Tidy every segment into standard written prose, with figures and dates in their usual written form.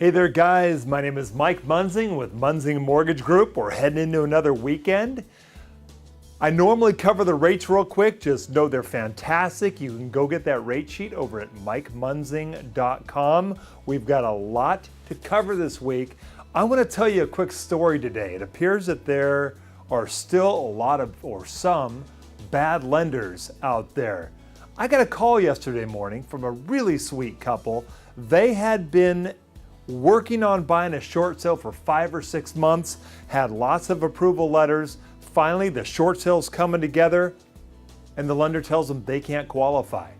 Hey there guys, my name is Mike Munzing with Munzing Mortgage Group. We're heading into another weekend. I normally cover the rates real quick, just know they're fantastic. You can go get that rate sheet over at MikeMunzing.com. We've got a lot to cover this week. I want to tell you a quick story today. It appears that there are still a lot of, or some, bad lenders out there. I got a call yesterday morning from a really sweet couple. They had been working on buying a short sale for 5 or 6 months, had lots of approval letters. Finally, the short sale's coming together and the lender tells them they can't qualify.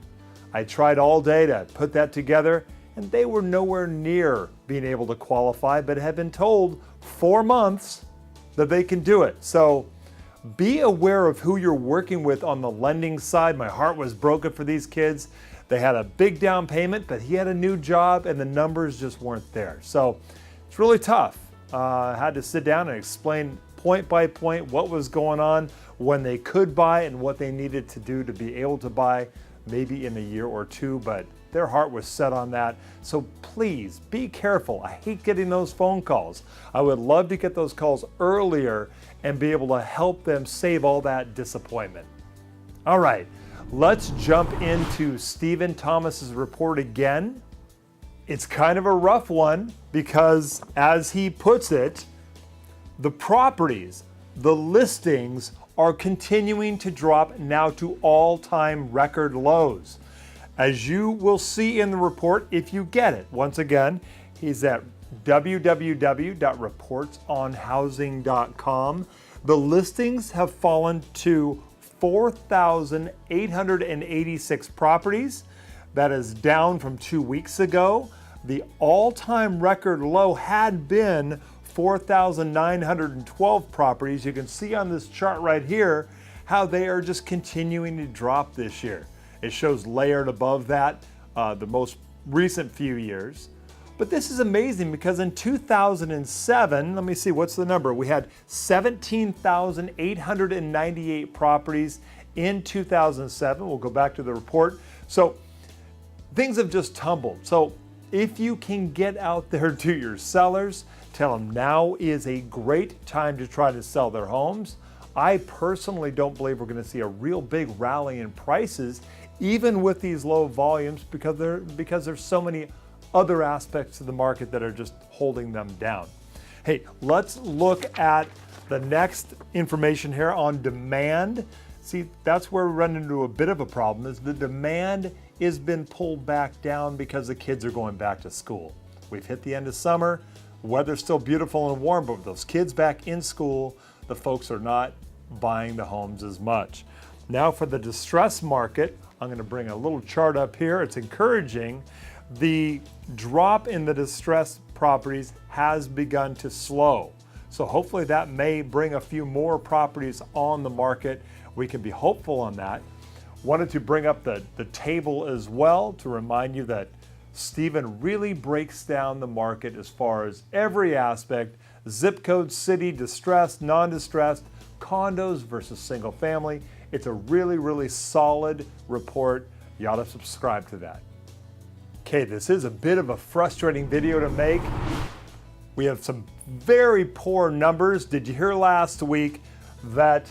I tried all day to put that together and they were nowhere near being able to qualify, but had been told 4 months that they can do it. So be aware of who you're working with on the lending side. My heart was broken for these kids. They had a big down payment, but he had a new job and the numbers just weren't there. So it's really tough. I had to sit down and explain point by point what was going on, when they could buy and what they needed to do to be able to buy, maybe in a year or two, but their heart was set on that. So please be careful. I hate getting those phone calls. I would love to get those calls earlier and be able to help them save all that disappointment. All right. Let's jump into Stephen Thomas's report again. It's kind of a rough one because, as he puts it, the properties, the listings are continuing to drop now to all-time record lows. As you will see in the report, if you get it, once again, he's at www.reportsonhousing.com. The listings have fallen to 4,886 properties. That is down from 2 weeks ago. The all-time record low had been 4,912 properties. You can see on this chart right here how they are just continuing to drop this year. It shows layered above that the most recent few years. But this is amazing because in 2007, let me see, what's the number? We had 17,898 properties in 2007. We'll go back to the report. So things have just tumbled. So if you can get out there to your sellers, tell them now is a great time to try to sell their homes. I personally don't believe we're going to see a real big rally in prices, even with these low volumes, because there's so many other aspects of the market that are just holding them down. Hey, let's look at the next information here on demand. See, that's where we run into a bit of a problem, is the demand has been pulled back down because the kids are going back to school. We've hit the end of summer, weather's still beautiful and warm, but with those kids back in school, the folks are not buying the homes as much. Now for the distress market, I'm going to bring a little chart up here. It's encouraging. The drop in the distressed properties has begun to slow. So hopefully that may bring a few more properties on the market. We can be hopeful on that. Wanted to bring up the table as well to remind you that Stephen really breaks down the market as far as every aspect: zip code, city, distressed, non-distressed, condos versus single family. It's a really, really solid report. You ought to subscribe to that. Okay, this is a bit of a frustrating video to make. We have some very poor numbers. Did you hear last week that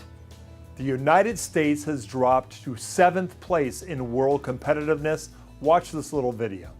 the United States has dropped to 7th place in world competitiveness? Watch this little video.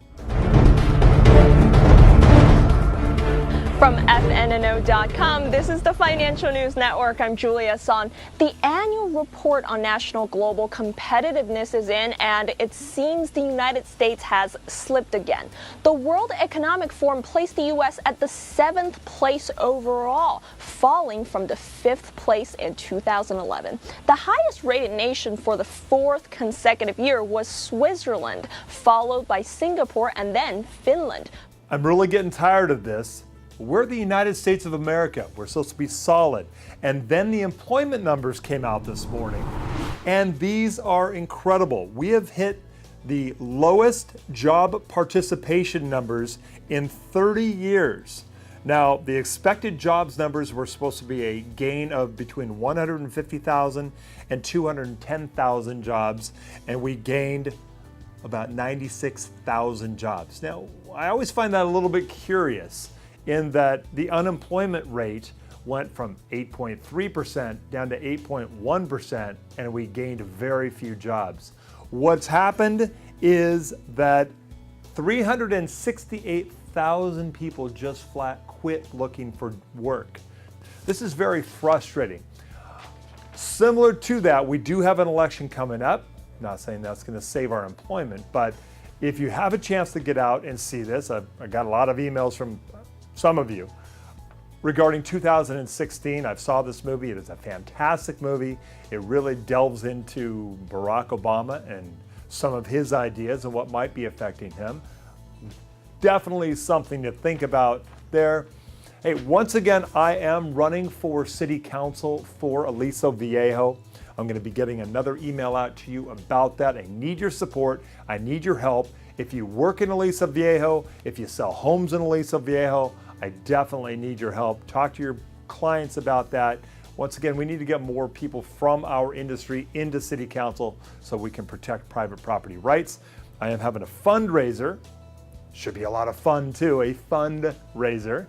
From FNNO.com, this is the Financial News Network. I'm Julia Son. The annual report on national global competitiveness is in, and it seems the United States has slipped again. The World Economic Forum placed the U.S. at the 7th place overall, falling from the 5th place in 2011. The highest rated nation for the 4th consecutive year was Switzerland, followed by Singapore and then Finland. I'm really getting tired of this. We're the United States of America. We're supposed to be solid. And then the employment numbers came out this morning, and these are incredible. We have hit the lowest job participation numbers in 30 years. Now, the expected jobs numbers were supposed to be a gain of between 150,000 and 210,000 jobs, and we gained about 96,000 jobs. Now, I always find that a little bit curious in that the unemployment rate went from 8.3% down to 8.1%, and we gained very few jobs. What's happened is that 368,000 people just flat quit looking for work. This is very frustrating. Similar to that, we do have an election coming up. Not saying that's going to save our employment, but if you have a chance to get out and see this, I got a lot of emails from some of you regarding 2016. I saw this movie. It is a fantastic movie. It really delves into Barack Obama and some of his ideas and what might be affecting him. Definitely something to think about there. Hey, once again, I am running for City Council for Aliso, Viejo. I'm going to be getting another email out to you about that. I need your support. I need your help. If you work in Aliso Viejo, if you sell homes in Aliso Viejo, I definitely need your help. Talk to your clients about that. Once again, we need to get more people from our industry into City Council so we can protect private property rights. I am having a fundraiser. Should be a lot of fun too, a fundraiser.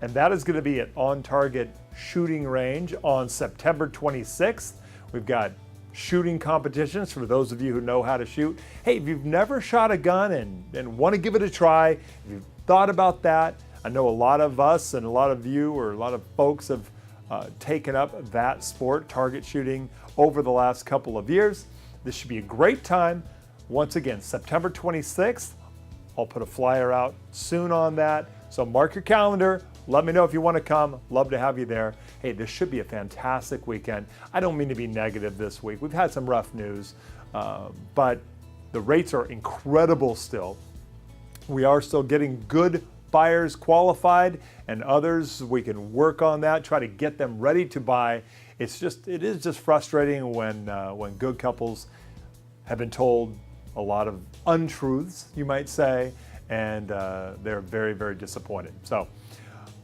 And that is going to be at On Target Shooting Range on September 26th. We've got shooting competitions for those of you who know how to shoot. Hey, if you've never shot a gun and want to give it a try, if you've thought about that, I know a lot of us and a lot of you or a lot of folks have taken up that sport, target shooting, over the last couple of years. This should be a great time. Once again, September 26th. I'll put a flyer out soon on that. So mark your calendar. Let me know if you want to come. Love to have you there. Hey, this should be a fantastic weekend. I don't mean to be negative this week. We've had some rough news, but the rates are incredible still. We are still getting good buyers qualified, and others, we can work on that, try to get them ready to buy. It is just frustrating when good couples have been told a lot of untruths, you might say, and they're very, very disappointed. So,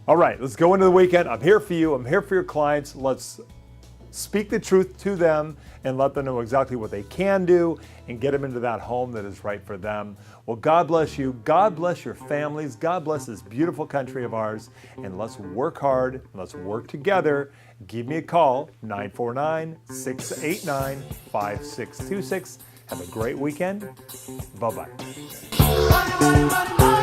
all right, let's go into the weekend. I'm here for you. I'm here for your clients. Let's speak the truth to them and let them know exactly what they can do and get them into that home that is right for them. Well, God bless you. God bless your families. God bless this beautiful country of ours. And let's work hard. Let's work together. Give me a call, 949-689-5626. Have a great weekend. Bye-bye. Money, money, money, money.